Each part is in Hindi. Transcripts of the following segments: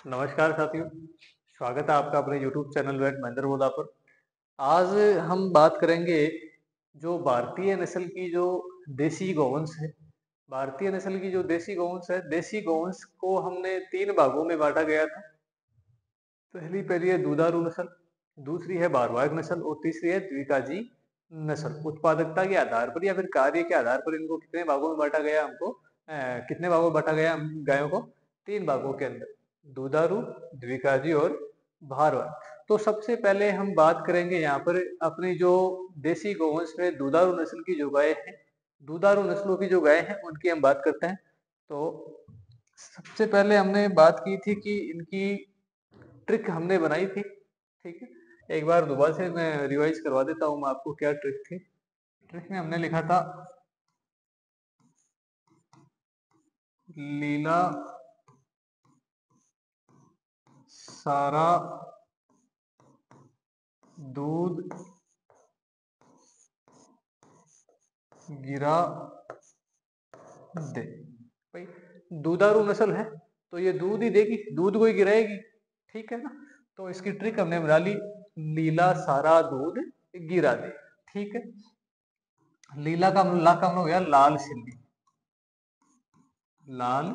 नमस्कार साथियों, स्वागत है आपका अपने YouTube चैनल वेट महेंद्र बोला पर। आज हम बात करेंगे जो भारतीय नस्ल की जो देसी गौवंश है। भारतीय नस्ल की जो देसी गौवंश है, देसी गौवंश को हमने 3 भागों में बांटा गया था। पहली है दुधारू नस्ल, दूसरी है भारवाहक नस्ल और तीसरी है द्विकाजी नस्ल। उत्पादकता के आधार पर या फिर कार्य के आधार पर इनको कितने भागों में बांटा गया कितने भागों में बांटा गया गायों को 3 भागों के अंदर, दुधारू, द्विकाजी और भारवाहक। तो सबसे पहले हम बात करेंगे यहाँ पर अपनी जो देसी गौवंश में दुधारू नस्ल की जो गाय है, दुधारू नस्लों की जो गाय है उनकी हम बात करते हैं। तो सबसे पहले हमने बात की थी कि इनकी ट्रिक हमने बनाई थी, ठीक है। एक बार दोबारा से मैं रिवाइज करवा देता हूँ मैं आपको क्या ट्रिक थी। ट्रिक में हमने लिखा था लीला सारा दूध गिरा दे। भाई दुधारू नस्ल है तो ये दूध ही देगी, दूध को ही गिराएगी, ठीक है ना। तो इसकी ट्रिक हमने बना ली, लीला सारा दूध गिरा दे, ठीक है। लीला का ला का हो गया लाल सिंधी, लाल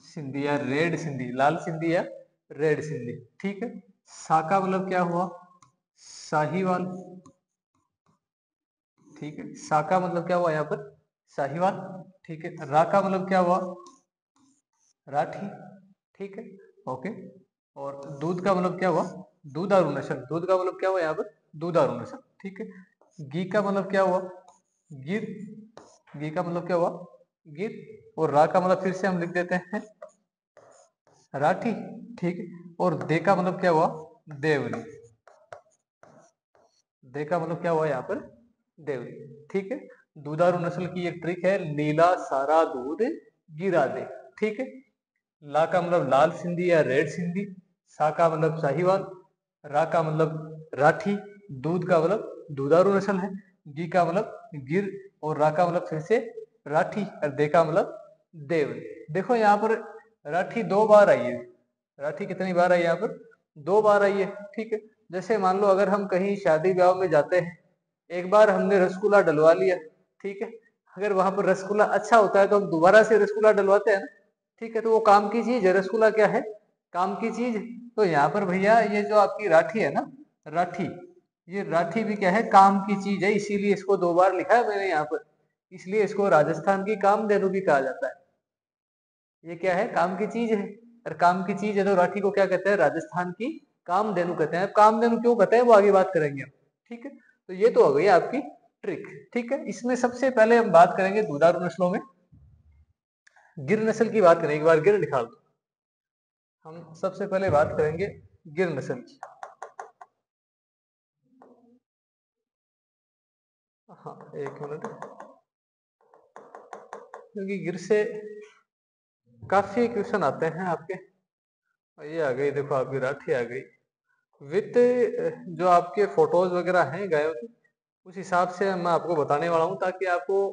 सिंधी या रेड सिंधी, लाल सिंधी या रेड सिंधी, ठीक है। सा का मतलब क्या हुआ, साहीवाल, ठीक है। सा का मतलब क्या हुआ यहाँ पर, साहीवाल, ठीक है। रा का मतलब क्या हुआ, राठी, ठीक है, ओके। और दूध का मतलब क्या हुआ, दूधारू नस्ल, दूध का मतलब क्या हुआ यहाँ पर, दूधारू नस्ल, ठीक है। घी का मतलब क्या हुआ, गिर, घी का मतलब क्या हुआ, गिर। और रा का मतलब फिर से हम लिख देते हैं राठी, ठीक है। और दे का मतलब क्या हुआ, देवरी, दे का मतलब क्या हुआ यहाँ पर, देवरी, ठीक है। दुधारू नस्ल की एक ट्रिक है, नीला सारा दूध गिरा दे, ठीक है। ला का मतलब लाल सिंधी या रेड सिंधी, सा का मतलब साहीवाल, रा का मतलब राठी, दूध का मतलब दुधारू नस्ल है, गी का मतलब गिर, और रा का मतलब फिर से राठी, और दे का मतलब देव। देखो यहाँ पर राठी 2 बार आई है, राठी कितनी बार आई यहाँ पर, 2 बार आई है, ठीक है। जैसे मान लो अगर हम कहीं शादी ब्याह में जाते हैं, एक बार हमने रसगुल्ला डलवा लिया, ठीक है। अगर वहां पर रसगुल्ला अच्छा होता है तो हम दोबारा से रसगुल्ला डलवाते हैं ना, ठीक है। तो वो काम की चीज है, रसगुल्ला क्या है, काम की चीज। तो यहाँ पर भैया ये जो आपकी राठी है ना, राठी, ये राठी भी क्या है, काम की चीज है, इसीलिए इसको 2 बार लिखा है मैंने यहाँ पर। इसलिए इसको राजस्थान की कामधेनु भी कहा जाता है। ये क्या है, काम की चीज है, और काम की चीज है तो राठी को क्या कहते हैं, राजस्थान की कामधेनु कहते हैं। कामधेनु क्यों कहते हैं वो आगे बात करेंगे हम, ठीक है। तो ये तो हो गई आपकी ट्रिक, ठीक है। इसमें सबसे पहले हम बात करेंगे दुधारू नस्लों में गिर नस्ल की बात करेंगे। एक बार गिर निकाल दो, हम सबसे पहले बात करेंगे गिर नस्ल की। हाँ एक मिनट, क्योंकि गिर से काफी क्वेश्चन आते हैं आपके। ये आ गई, देखो आपकी राठी आ गई विथ जो आपके फोटोज वगैरह हैं गायों की, उस हिसाब से मैं आपको बताने वाला हूँ ताकि आपको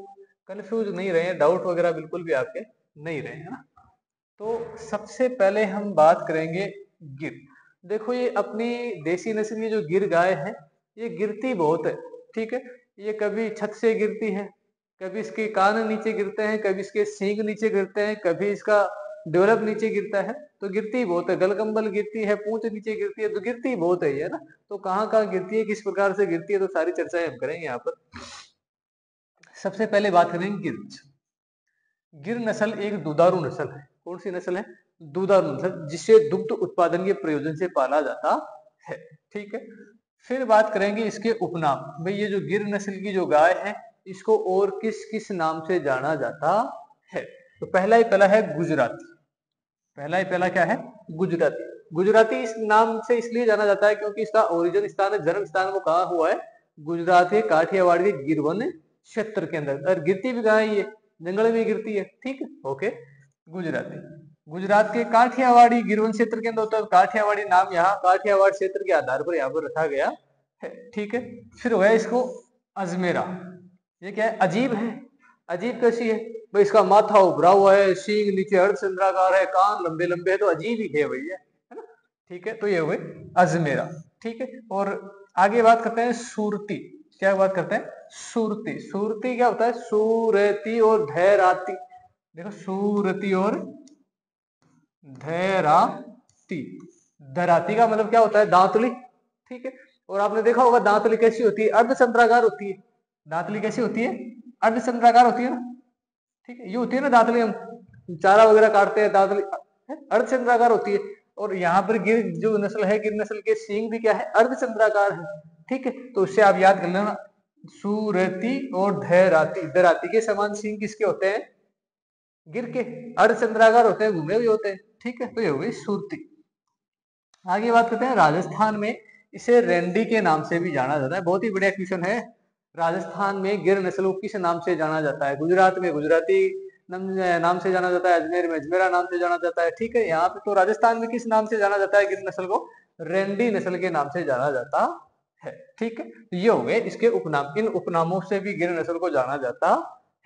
कंफ्यूज नहीं रहे, डाउट वगैरह बिल्कुल भी आपके नहीं रहे, है ना। तो सबसे पहले हम बात करेंगे गिर। देखो ये अपनी देसी नस्ल की जो गिर गाय है, ये गिरती बहुत है, ठीक है। ये कभी छत से गिरती है, कभी इसके कान नीचे गिरते हैं, कभी इसके सींग नीचे गिरते हैं, कभी इसका डेवलप नीचे गिरता है। तो गिरती बहुत है, गलकंबल गिरती है, पूंछ नीचे गिरती है, तो गिरती बहुत है ये ना। तो कहाँ कहाँ गिरती है, किस प्रकार से गिरती है, तो सारी चर्चाएं हम करेंगे यहाँ पर। सबसे पहले बात करेंगे गिर। गिर नस्ल एक दुधारू नस्ल है। कौन सी नस्ल है, दुधारू नस्ल, जिसे दुग्ध उत्पादन के प्रयोजन से पाला जाता है, ठीक है। फिर बात करेंगे इसके उपनाम। भाई ये जो गिर नस्ल की जो गाय है, इसको और किस किस नाम से जाना जाता है। तो पहला है गुजराती, पहला ही पहला क्या है, गुजराती। गुजराती इस नाम से इसलिए जाना जाता है क्योंकि इसका ओरिजिन स्थान है, जन्म स्थान वो कहा हुआ है, गुजरात के काठियावाड़ के गिरवन क्षेत्र के अंदर। और गिरती भी कहा है ये, जंगल में गिरती है, ठीक है, ओके। गुजराती गुजरात के काठियावाड़ी गिरवन क्षेत्र के अंदर होता है। काठियावाड़ी नाम यहाँ काठियावाड़ क्षेत्र के आधार पर यहाँ पर रखा गया है, ठीक है। फिर हो गया इसको अजमेरा। ये क्या है, अजीब है, अजीब कैसी है, भाई इसका माथा उभरा हुआ है, सींग नीचे अर्धचंद्राकार है, कान लंबे लंबे है, तो अजीब ही है भैया, है ना। ठीक है, तो ये हुए अजमेरा। ठीक है, और आगे बात करते हैं सूरती। क्या बात करते हैं? सूरती। सूरती क्या होता है? सूरती और धैराती। देखो, सूरती और धैराती। धराती का मतलब क्या होता है? दांतली। ठीक है, और आपने देखा होगा दांतली कैसी होती है? अर्धचंद्राकार होती है। दांतली कैसी होती है? अर्धचंद्राकार होती है ना। ठीक है, ये होती है ना दांतली, हम चारा वगैरह काटते हैं, दांतली अर्धचंद्राकार होती है। और यहाँ पर गिर जो नस्ल है, गिर नस्ल के सींग भी क्या है? अर्धचंद्राकार है। ठीक है, तो उससे आप याद कर लेना, सूरती और धैराती। धराती के समान सींग किसके होते हैं? गिर के। अर्धचंद्राकार होते हैं, घूमे हुए होते हैं। ठीक है, तो ये हो गई सूरती। आगे बात करते हैं राजस्थान में इसे रेंडी के नाम से भी जाना जाता है। बहुत ही बढ़िया क्वेश्चन है। राजस्थान में गिर नस्ल को किस नाम से जाना जाता है? गुजरात में गुजराती नाम से जाना जाता है, अजमेर में अजमेरा नाम से जाना जाता है। ठीक है, यहाँ पे तो राजस्थान में किस नाम से जाना जाता है गिर नस्ल को? रेंडी नस्ल के नाम से जाना जाता है। ठीक है, तो ये हो गए इसके उपनाम। इन उपनामों से भी गिर नस्ल को जाना जाता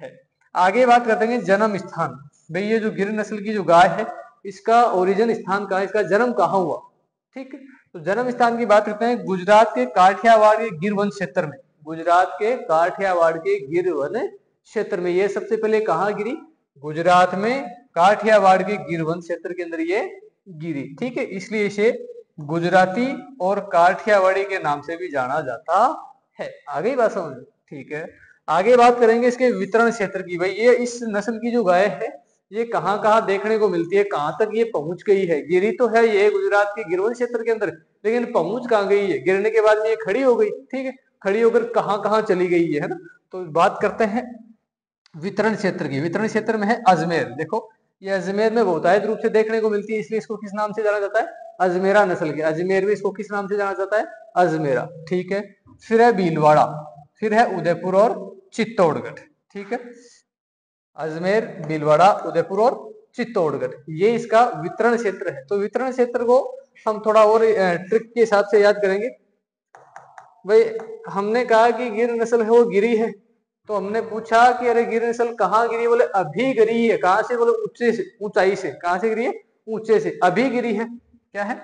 है। आगे बात करते हैं जन्म स्थान। भाई ये जो गिर नस्ल की जो गाय है, इसका ओरिजिन स्थान कहाँ, इसका जन्म कहाँ हुआ? ठीक है, तो जन्म स्थान की बात करते हैं गुजरात के काठियावाड़ के गिर वन क्षेत्र में। गुजरात के काठियावाड़ के गिर वन क्षेत्र में ये सबसे पहले कहाँ गिरी? गुजरात में काठियावाड़ के गिर वन क्षेत्र के अंदर ये गिरी। ठीक है, इसलिए इसे गुजराती और काठियावाड़ी के नाम से भी जाना जाता है। आगे बात समझ। ठीक है, आगे बात करेंगे इसके वितरण क्षेत्र की। भाई ये इस नस्ल की जो गाय है, ये कहाँ कहाँ देखने को मिलती है, कहाँ तक ये पहुंच गई है? गिरी तो है ये गुजरात के गिरवन क्षेत्र के अंदर, लेकिन पहुंच कहाँ गई है? गिरने के बाद में ये खड़ी हो गई। ठीक है, खड़ी होकर कहाँ कहाँ चली गई है ना। तो बात करते हैं वितरण क्षेत्र की। वितरण क्षेत्र में है अजमेर। देखो, ये अजमेर में बहुतायत रूप से देखने को मिलती है, इसलिए इसको किस नाम से जाना जाता है? अजमेरा नस्ल के। अजमेर में इसको किस नाम से जाना जाता है? अजमेरा। ठीक है, फिर है भीलवाड़ा, फिर है उदयपुर और चित्तौड़गढ़। ठीक है, अजमेर, भीलवाड़ा, उदयपुर और चित्तौड़गढ़, ये इसका वितरण क्षेत्र है। तो वितरण क्षेत्र को हम थोड़ा और ट्रिक के हिसाब से याद करेंगे। भाई हमने कहा कि गिर नस्ल है वो गिरी है, तो हमने पूछा कि अरे गिर नस्ल कहाँ गिरी? बोले अभी गिरी है। कहाँ से? बोले ऊंचे से, ऊंचाई से। कहाँ से गिरी है? ऊंचे से। अभी गिरी है। क्या है?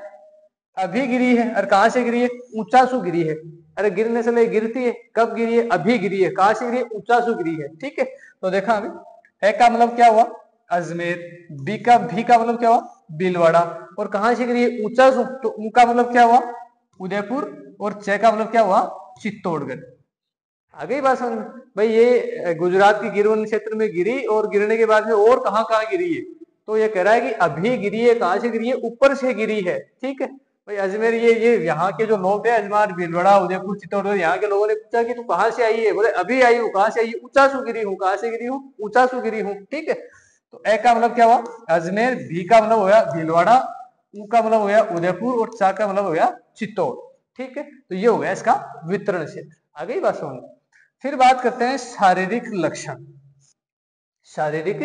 अभी गिरी है। और कहाँ से गिरी है? ऊंचा सु गिरी है। अरे गिर नस्ल है, गिरती है, कब गिरी है? अभी गिरी है। कहाँ से गिरी है? ऊंचा सु गिरी है। ठीक है, तो देखा अभी है का मतलब क्या हुआ? अजमेर। भी का मतलब क्या हुआ? भीलवाड़ा। और कहाँ से गिरी है? ऊंचा सु, तो ऊ का मतलब क्या हुआ? उदयपुर। और च का मतलब क्या हुआ? चित्तौड़गढ़। आ गई बात समझ में? भाई ये गुजरात के गिरवन क्षेत्र में गिरी, और गिरने के बाद में और कहाँ कहाँ गिरी है? तो ये कह रहा है कि अभी गिरी है। कहाँ से गिरी है? ऊपर से गिरी है। ठीक है, भाई अजमेर, ये यहाँ के जो लोग थे, अजमेर, भीलवाड़ा, उदयपुर, चित्तौड़गढ़, यहाँ के लोगों ने पूछा कि तू कहाँ से आई है? बोले अभी आई हूँ। कहाँ से आई? ऊंचा सु गिरी हूँ। कहाँ से गिरी हूँ? ऊंचा सु गिरी हूँ। ठीक है, तो ए का मतलब क्या हुआ? अजमेर। भी का मतलब हो गया भीलवाड़ा। ऊ का मतलब हो गया उदयपुर। और चा का मतलब हो गया चित्तौड़। ठीक है, तो ये हो गया इसका वितरण क्षेत्र। आ गई बात समझ। फिर बात करते हैं शारीरिक लक्षण। शारीरिक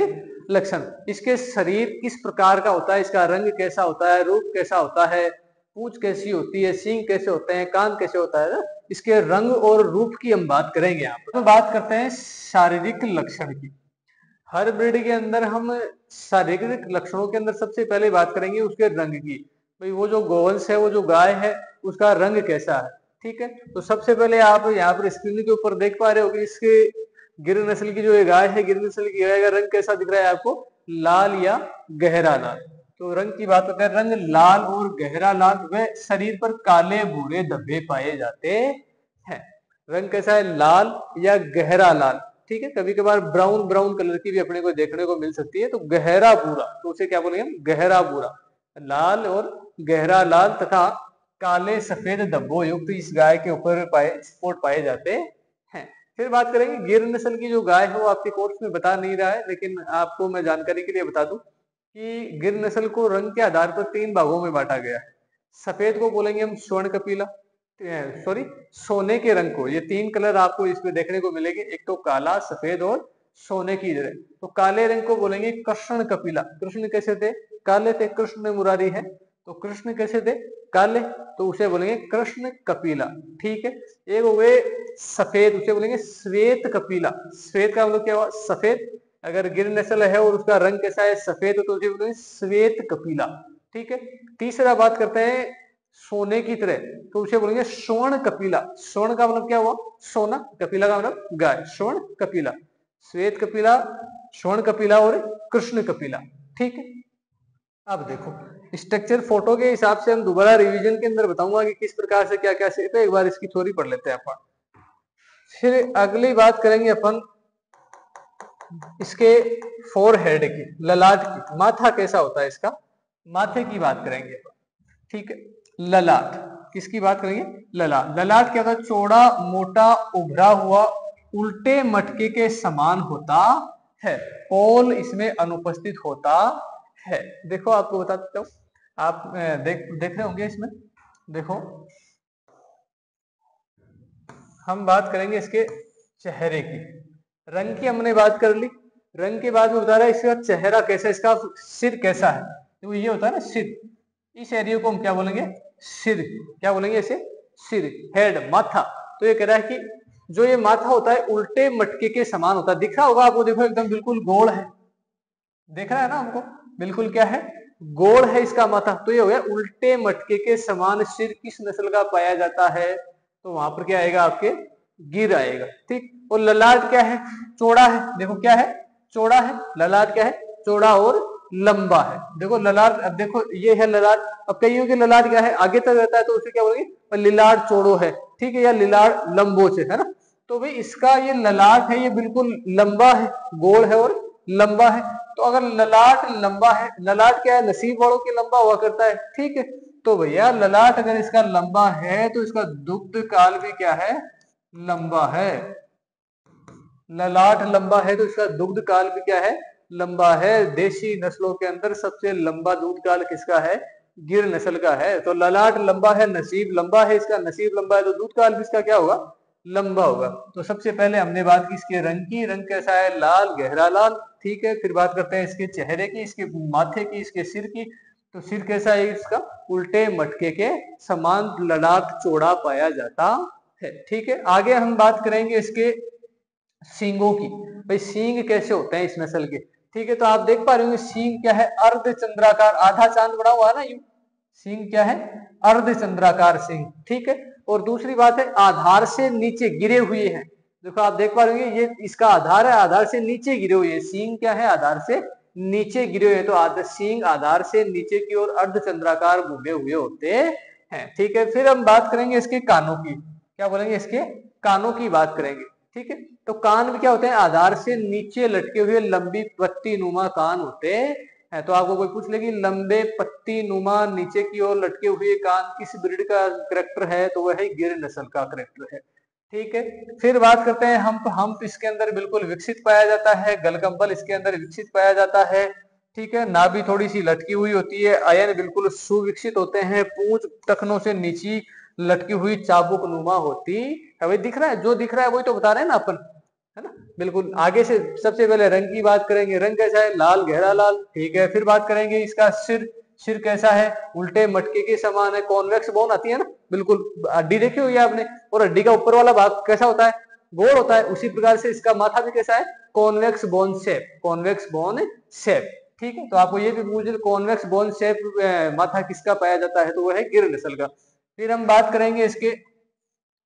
लक्षण, इसके शरीर किस प्रकार का होता है, इसका रंग कैसा होता है, रूप कैसा होता है, पूंछ कैसी होती है, सींग कैसे होते हैं, कान कैसे होता है ना, इसके रंग और रूप की हम बात करेंगे। यहाँ पर बात करते हैं शारीरिक लक्षण की। हर ब्रीड के अंदर हम शारीरिक लक्षणों के अंदर सबसे पहले बात करेंगे उसके रंग की। भाई वो जो गोवंश है, वो जो गाय है, उसका रंग कैसा है। ठीक है, तो सबसे पहले आप यहाँ पर स्क्रीन के ऊपर देख पा रहे हो कि इसके गिर नस्ल की जो ये गाय है, गिर नस्ल की गाय का रंग कैसा दिख रहा है आपको? लाल या गहरा लाल। तो रंग की बात करते हैं, रंग लाल और गहरा लाल, व शरीर पर काले भूरे धब्बे पाए जाते हैं। रंग कैसा है? लाल या गहरा लाल। ठीक है, कभी कभार ब्राउन ब्राउन कलर की भी अपने को देखने को मिल सकती है। तो गहरा भूरा, तो उसे क्या बोलेंगे? गहरा भूरा। लाल और गहरा लाल तथा काले सफेद धब्बों युक्त इस गाय के ऊपर स्पॉट पाए जाते हैं। फिर बात करेंगे गिर नस्ल की जो गाय है, वो आपके कोर्स में बता नहीं रहा है, लेकिन आपको मैं जानकारी के लिए बता दूं कि गिर नस्ल को रंग के आधार पर 3 भागों में बांटा गया है। सफेद को बोलेंगे हम स्वर्ण कपीला, सॉरी सोने के रंग को। ये 3 कलर आपको इसमें देखने को मिलेंगे, एक तो काला, सफेद और सोने की जगह। तो काले रंग को बोलेंगे कृष्ण कपिला। कृष्ण कैसे थे? काले थे। कृष्ण मुरारी है, तो कृष्ण कैसे थे? काले, तो उसे बोलेंगे कृष्ण कपिला। ठीक है, एक हो गए सफेद, उसे बोलेंगे श्वेत कपिला। श्वेत का मतलब क्या हुआ? सफेद। अगर गिर नस्ल है और उसका रंग कैसा है, सफेद, तो उसे बोलेंगे श्वेत कपिला। ठीक है। तीसरा बात करते हैं सोने की तरह, तो उसे बोलेंगे स्वर्ण कपिला। स्वर्ण का मतलब क्या हुआ, सोना, कपिला का मतलब गाय, स्वर्ण कपिला, श्वेत कपिला, स्वर्ण कपिला और कृष्ण कपिला। ठीक है। अब देखो स्ट्रक्चर फोटो के हिसाब से हम दोबारा रिवीजन के अंदर बताऊंगा कि किस प्रकार से क्या क्या से, तो एक बार इसकी थ्योरी पढ़ लेते हैं अपन। फिर अगली बात करेंगे अपन इसके फोरहेड की, ललाट की, माथा कैसा होता है इसका, माथे की बात करेंगे अपन। ठीक है। ललाट, किसकी बात करेंगे, ललाट। ललाट क्या होता है, चौड़ा, मोटा, उभरा हुआ, उल्टे मटके के समान होता है, पोल इसमें अनुपस्थित होता है। देखो आपको बता देता हूँ, आप देख रहे होंगे इसमें, देखो हम बात करेंगे इसके चेहरे की। रंग की हमने बात कर ली, रंग के बाद में बता रहा है इसका चेहरा कैसा, इसका सिर कैसा है, तो ये होता है ना सिर, इस एरिया को हम क्या बोलेंगे, सिर, क्या बोलेंगे इसे, सिर, हेड, माथा। तो ये कह रहा है कि जो ये माथा होता है उल्टे मटके के समान होता है, दिख रहा होगा आपको, देखो एकदम बिल्कुल गोल है, देख रहा है ना हमको, बिल्कुल क्या है, गोल है इसका माथा। तो ये हो गया उल्टे मटके के समान सिर किस नस्ल का पाया जाता है, तो वहां पर क्या आएगा आपके, गिर आएगा। ठीक। और ललाट क्या है, चौड़ा है, देखो क्या है, चौड़ा है, ललाट क्या है, चौड़ा और लंबा है। देखो ललाट, अब देखो ये है ललाट, अब कईयों के ललाट क्या है, आगे तक रहता है, तो उसे क्या बोलेंगे, लिलाट चौड़ो है। ठीक है, या लिलाट लंबोच है ना। तो भाई इसका ये ललाट है, ये बिल्कुल लंबा है, गोल है और लंबा है। तो अगर ललाट लंबा है, ललाट क्या है, नसीब वालों के लंबा हुआ करता है। ठीक है। तो भैया ललाट अगर इसका लंबा है तो इसका दुग्ध काल भी क्या है, लंबा है। ललाट लंबा है तो इसका दुग्ध काल भी क्या है, लंबा है। देशी नस्लों के अंदर सबसे लंबा दूध काल किसका है, गिर नस्ल का है। तो ललाट लंबा है, नसीब लंबा है, इसका नसीब लंबा है, तो दूध काल भी इसका क्या होगा, लंबा होगा। तो सबसे पहले हमने बात की इसके रंग की, रंग कैसा है, लाल, गहरा लाल। ठीक है। फिर बात करते हैं इसके चेहरे की, इसके माथे की, इसके सिर की। तो सिर कैसा है इसका, उल्टे मटके के समान ललाट चौड़ा पाया जाता है। ठीक है। आगे हम बात करेंगे इसके सींगों की, भाई सींग कैसे होते हैं इस नस्ल के। ठीक है। तो आप देख पा रहे होंगे सींग क्या है, अर्ध चंद्राकार, आधा चांद बना हुआ है ना यूं, सींग क्या है, अर्ध चंद्राकार सींग। ठीक है। और दूसरी बात है आधार से नीचे गिरे हुए हैं, देखो आप देख पा रहे होंगे ये इसका आधार है, आधार से नीचे गिरे हुए हैं, सींग क्या है, आधार से नीचे गिरे हुए हैं। तो सींग आधार से नीचे की ओर अर्ध चंद्राकार घूमे हुए होते हैं। ठीक है। फिर हम बात करेंगे इसके कानों की, क्या बोलेंगे, इसके कानों की बात करेंगे। ठीक है। तो कान भी क्या होते हैं, आधार से नीचे लटके हुए लंबी पत्ती नुमा कान होते हैं। तो आपको कोई पूछ लेगी लंबे पत्ती नुमा नीचे की ओर लटके हुए कान किस ब्रीड का करेक्टर है, तो वह है गिर नस्ल का करेक्टर है। ठीक है। फिर बात करते हैं हम्प इसके अंदर बिल्कुल विकसित पाया जाता है, गलकंबल इसके अंदर विकसित पाया जाता है। ठीक है। नाभि थोड़ी सी लटकी हुई होती है, अयन बिल्कुल सुविकसित होते हैं, पूंछ टखनों से नीची लटकी हुई चाबुक नुमा होती है। भाई दिख रहा है, जो दिख रहा है वही तो बता रहे हैं ना अपन, है ना। बिल्कुल। आगे से सबसे पहले रंग की बात करेंगे, रंग कैसा है, लाल, गहरा लाल। ठीक है। फिर बात करेंगे इसका सिर, सिर कैसा है, उल्टे मटके के समान है, कॉन्वेक्स बोन आती है ना, बिल्कुल हड्डी देखी हुई है आपने, और हड्डी का ऊपर वाला भाग कैसा होता है, गोल होता है। उसी प्रकार से इसका माथा भी कैसा है, convex bone shape, convex bone shape. ठीक है। तो आपको ये भी पूछ, कॉन्वेक्स बोन शेप माथा किसका पाया जाता है, तो वो है गिर नस्ल का। फिर हम बात करेंगे इसके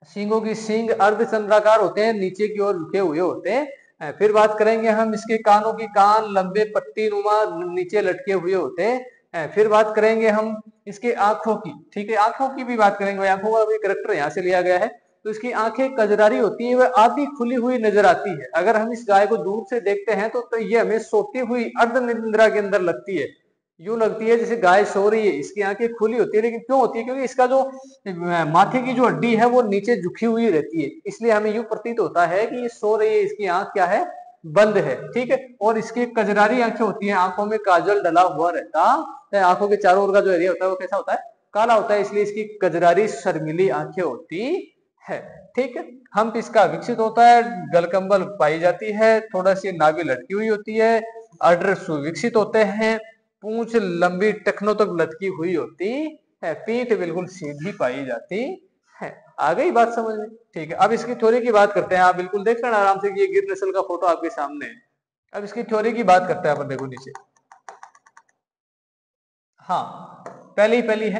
सींगों की, सींग अर्धचंद्राकार होते हैं, नीचे की ओर झुके हुए होते हैं। फिर बात करेंगे हम इसके कानों की, कान लंबे पट्टी नुमा नीचे लटके हुए होते हैं। फिर बात करेंगे हम इसके आंखों की। ठीक है। आंखों की भी बात करेंगे, आंखों का भी करेक्टर यहाँ से लिया गया है। तो इसकी आंखें कजरारी होती है, वह आधी खुली हुई नजर आती है। अगर हम इस गाय को दूर से देखते हैं तो ये हमें सोती हुई अर्ध निद्रा के अंदर लगती है, यूं लगती है जैसे गाय सो रही है, इसकी आंखें खुली होती है। लेकिन क्यों होती है, क्योंकि इसका जो माथे की जो हड्डी है वो नीचे झुकी हुई रहती है, इसलिए हमें यूं प्रतीत होता है कि ये सो रही है, इसकी आंख क्या है, बंद है। ठीक है। और इसकी कजरारी आंखें होती हैं, आंखों में काजल डला हुआ रहता है, आंखों के चारों ओर का जो एरिया होता है वो कैसा होता है, काला होता है, इसलिए इसकी कजरारी शर्मिली आंखें होती है। ठीक है। हम्प इसका विकसित होता है, गलकंबल पाई जाती है, थोड़ा सी नाभि लटकी हुई होती है, अडर सुविकसित होते हैं, पूंछ लंबी टखनों तक लटकी हुई होती है, पीठ बिल्कुल सीधी पाई जाती है। आ गई बात समझ में। ठीक है। अब इसकी थ्योरी की बात करते हैं, आप बिल्कुल देख लेना आराम से कि ये गिर नस्ल का फोटो आपके सामने है। अब इसकी थ्योरी की बात करते हैं अपन, देखो नीचे। हाँ, पहली है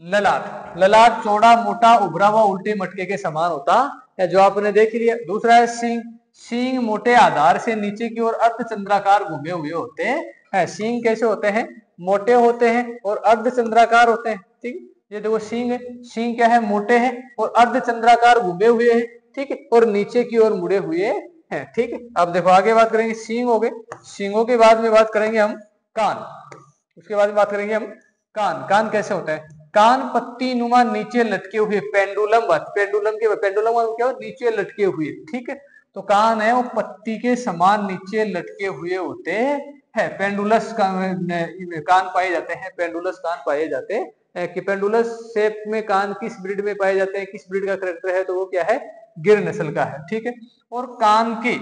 ललाट। ललाट चौड़ा मोटा उभरा हुआ उल्टे मटके के समान होता है, जो आपने देख लिया। दूसरा है सींग। सींग मोटे आधार से नीचे की ओर अर्धचंद्राकार घूमे हुए होते हैं। सींग कैसे होते हैं? मोटे होते हैं और अर्धचंद्राकार होते हैं। ठीक, ये देखो सींग है। सींग क्या है? मोटे हैं और अर्धचंद्राकार घूमे हुए हैं। ठीक है, और नीचे की ओर मुड़े हुए हैं। ठीक है, अब देखो आगे बात करेंगे। सींग हो गए। सींगों के बाद में बात करेंगे हम कान। उसके बाद में बात करेंगे हम कान। कान कैसे होता है? कान पत्ती नुमा नीचे लटके हुए, पेंडुलम बात, पेंडुलम क्या हो? नीचे लटके हुए। ठीक है, तो कान है वो पत्ती के समान नीचे लटके हुए होते हैं। पेंडुलस कान पाए जाते हैं। पेंडुलस कान पाए जाते हैं कि पेंडुलस शेप में कान किस ब्रीड में पाए जाते हैं, किस ब्रीड का करेक्टर है? तो वो क्या है? गिर नस्ल का है। ठीक है, और कान के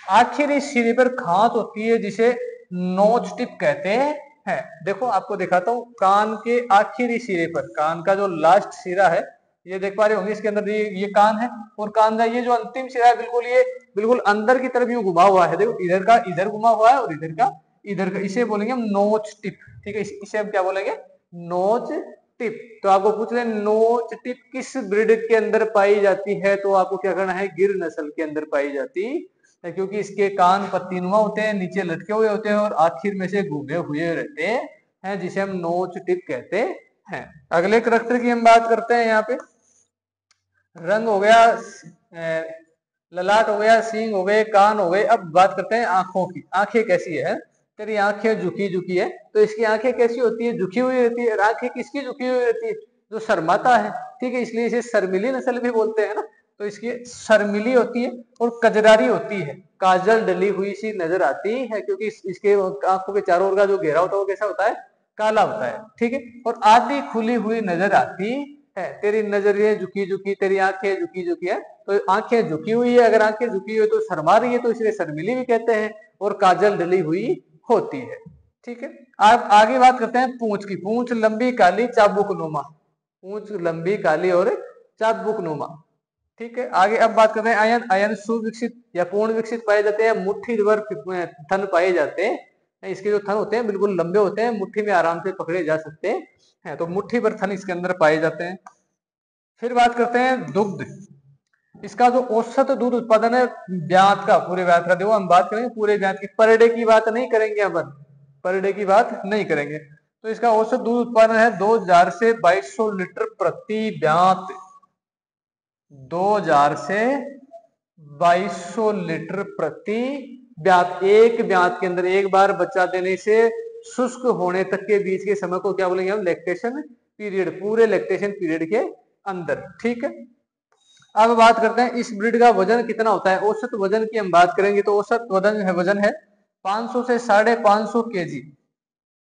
आखिरी सिरे पर खांच होती है जिसे नोच टिप कहते हैं। देखो आपको दिखाता हूँ। कान के आखिरी सिरे पर, कान का जो लास्ट सिरा है, ये देख पा रहे होंगे इसके अंदर, ये कान है, और कान का ये जो अंतिम सिरा है बिल्कुल, ये बिल्कुल अंदर की तरफ यूं घुमा हुआ है। देखो इधर का इधर घुमा हुआ है और इधर का इधर का। इसे बोलेंगे हम नोच टिप। ठीक है, इसे हम क्या बोलेंगे? नोच टिप। तो आपको पूछ रहे नोच टिप किस ब्रीड के अंदर पाई जाती है, तो आपको क्या करना है? गिर नस्ल के अंदर पाई जाती है, क्योंकि इसके कान पत्तीनुमा होते हैं, नीचे लटके हुए होते हैं और आखिर में से घूमे हुए रहते हैं, जिसे हम नोच टिप कहते हैं। अगले करैक्टर की हम बात करते हैं। यहाँ पे रंग हो गया, ललाट हो गया, सींग हो गए, कान हो गए। अब बात करते हैं आंखों की। आंखें कैसी है? तेरी आंखें झुकी झुकी है, तो इसकी आंखें कैसी होती है? झुकी हुई रहती है। आंखें किसकी झुकी हुई रहती है? जो शर्माता है। ठीक है, इसलिए इसे शर्मिली नस्ल भी बोलते हैं ना। तो इसकी शर्मिली होती है और कजरारी होती है, काजल डली हुई सी नजर आती है, क्योंकि इसके आंखों के चारों ओर का जो घेरा होता है वो कैसा होता है? काला होता है। ठीक है, और आधी खुली हुई नजर आती है। तेरी नजरें झुकी झुकी, तेरी आंखें झुकी झुकी है, तो आंखें झुकी हुई है। अगर आंखें झुकी हुई है तो शर्मा रही है, तो इसलिए शर्मिली भी कहते हैं, और काजल डली हुई होती है। ठीक है, आप आगे बात करते हैं पूंछ की। पूंछ लंबी काली चाबुक नुमा। पूंछ लंबी काली और चाबुक नुमा। ठीक है, आगे अब बात करते हैं आयन। आयन सुविकसित या पूर्ण विकसित पाए जाते हैं। मुट्ठी भर थन पाए जाते हैं। इसके जो थन होते हैं बिल्कुल लंबे होते हैं, मुट्ठी में आराम से पकड़े जा सकते हैं, तो मुट्ठी भर थन इसके अंदर पाए जाते हैं। फिर बात करते हैं दुग्ध। इसका जो औसत दूध उत्पादन है ब्यात का, पूरे ब्यात का, देखो हम बात करेंगे पूरे ब्यात की, पर डे की बात नहीं करेंगे अपन, पर डे की बात नहीं करेंगे। तो इसका औसत दूध उत्पादन है 2000 से 2200 लीटर प्रति ब्यात। 2000 से 2200 लीटर प्रति ब्यात। एक ब्यात के अंदर एक बार बच्चा देने से शुष्क होने तक के बीच के समय को क्या बोलेंगे हम? Lactation period. पूरे लैक्टेशन पीरियड के अंदर। ठीक है, अब बात करते हैं इस ब्रीड का वजन कितना होता है। औसत वजन की हम बात करेंगे तो औसत वजन है 500 से 550 केजी।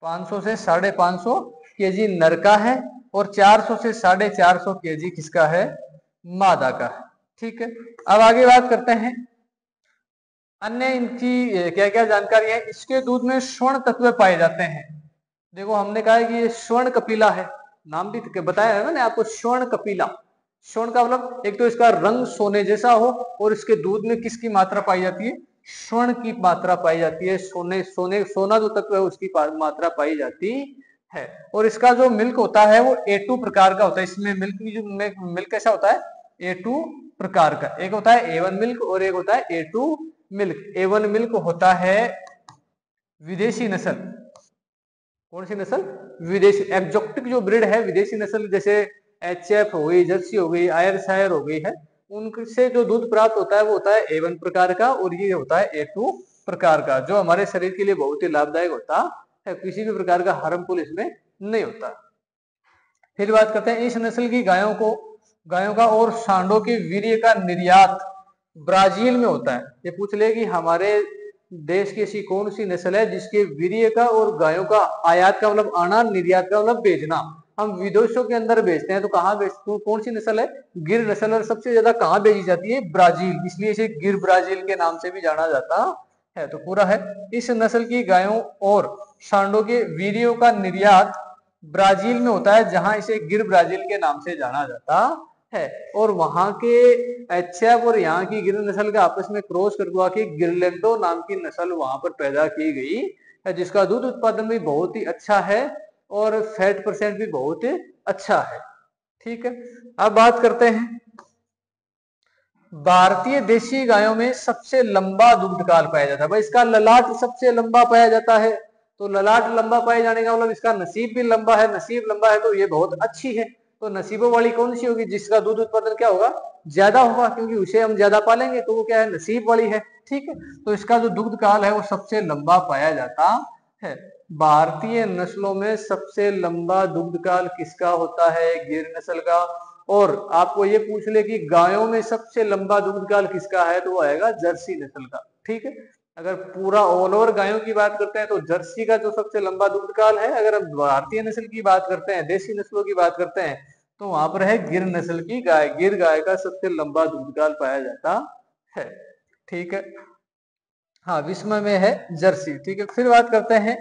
500 से 550 केजी नर का है, और 400 से 450 केजी किसका है? मादा का है। ठीक है, अब आगे बात करते हैं अन्य इनकी क्या क्या जानकारी है। इसके दूध में स्वर्ण तत्व पाए जाते हैं। देखो हमने कहा है कि ये स्वर्ण कपिला है, नाम भी बताया है मैंने आपको, स्वर्ण कपिला। स्वर्ण का मतलब एक तो इसका रंग सोने जैसा हो, और इसके दूध में किसकी मात्रा पाई जाती है? स्वर्ण की मात्रा पाई जाती है। सोना जो तत्व है उसकी मात्रा पाई जाती है। और इसका जो मिल्क होता है वो A2 प्रकार का होता है। इसमें मिल्क कैसा होता है? A2 प्रकार का। एक होता है A1 मिल्क और एक होता है A2 मिल्क। A1 मिल्क होता है विदेशी नस्ल। कौन सी नस्ल? विदेशी, एक्जोटिक जो ब्रीड है, विदेशी नस्ल, जैसे HF हो गई, जर्सी हो गई, आयरशायर हो गई है, उनसे जो दूध प्राप्त होता है वो होता है A1 प्रकार का, और ये होता है A2 प्रकार का, जो हमारे शरीर के लिए बहुत ही लाभदायक होता है। किसी भी प्रकार का हार्मफुल इसमें नहीं होता। फिर बात करते हैं इस नस्ल की गायों का और सांडों के वीर्य का निर्यात ब्राजील में होता है। ये पूछ ले कि हमारे देश की ऐसी कौन सी नस्ल है जिसके वीर्य का और गायों का आयात का मतलब आना, निर्यात का मतलब भेजना, हम विदेशों के अंदर भेजते हैं, तो कहाँ भेजते? कौन सी नस्ल है? गिर नस्ल। और सबसे ज्यादा कहाँ भेजी जाती है? ब्राजील। इसलिए इसे गिर ब्राजील के नाम से भी जाना जाता है। तो पूरा है इस नस्ल की गायों और सांडों के वीर्यों का निर्यात ब्राजील में होता है, जहां इसे गिर ब्राजील के नाम से जाना जाता है। और वहां के एचएफ और यहाँ की गिर नस्ल का आपस में क्रॉस करवा के गिरलेंडो नाम की नस्ल वहां पर पैदा की गई है, जिसका दूध उत्पादन भी बहुत ही अच्छा है और फैट परसेंट भी बहुत ही अच्छा है। ठीक है, अब बात करते हैं भारतीय देशी गायों में सबसे लंबा दुग्ध काल पाया जाता है। भाई इसका ललाट सबसे लंबा पाया जाता है, तो ललाट लंबा पाए जाने का मतलब इसका नसीब भी लंबा है। नसीब लंबा है तो ये बहुत अच्छी है। तो नसीबों वाली कौन सी होगी? जिसका दूध उत्पादन क्या होगा? ज्यादा होगा, क्योंकि उसे हम ज्यादा पालेंगे तो वो क्या है? नसीब वाली है। ठीक है, तो इसका जो दुग्ध काल है वो सबसे लंबा पाया जाता है। भारतीय नस्लों में सबसे लंबा दुग्ध काल किसका होता है? गिर नस्ल का। और आपको ये पूछ ले कि गायों में सबसे लंबा दुग्ध काल किसका है, तो वो आएगा जर्सी नस्ल का। ठीक है, अगर पूरा ऑल ओवर गायों की बात करते हैं तो जर्सी का जो सबसे लंबा दुग्ध काल है। अगर हम भारतीय नस्ल की बात करते हैं, देसी नस्लों की बात करते हैं, तो वहां पर है गिर नस्ल की गाय। गिर गाय का सबसे लंबा दुग्ध काल पाया जाता है। ठीक है, हाँ विश्व में है जर्सी। ठीक है, फिर बात करते हैं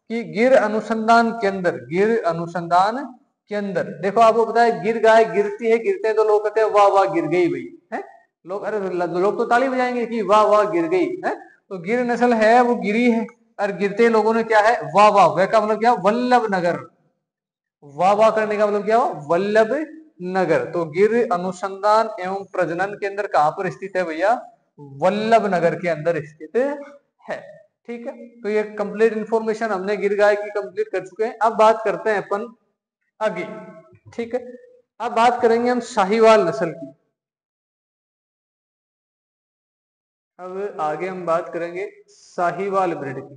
कि गिर अनुसंधान केंद्र। गिर अनुसंधान केंद्र, देखो आपको पता है गिर गाय गिरती है, गिरते हैं तो लोग कहते हैं वाह वाह गिर गई भाई है। लोग अरे लोग तो ताली बजाएंगे कि वाह वाह गिर गई है। तो गिर नस्ल है वो गिरी है, और गिरते लोगों ने क्या है? वाह वाह। वह का मतलब क्या? वल्लभ नगर। वाह वाह करने का मतलब क्या हो? वल्लभ नगर। तो गिर अनुसंधान एवं प्रजनन केंद्र कहां पर स्थित है भैया? वल्लभ नगर के अंदर स्थित है। ठीक है, तो ये कंप्लीट इंफॉर्मेशन हमने गिर गाय की कंप्लीट कर चुके हैं। अब बात करते हैं अपन आगे। ठीक है, अब बात करेंगे हम शाहीवाल नस्ल की। अब आगे हम बात करेंगे शाहीवाल ब्रीड की।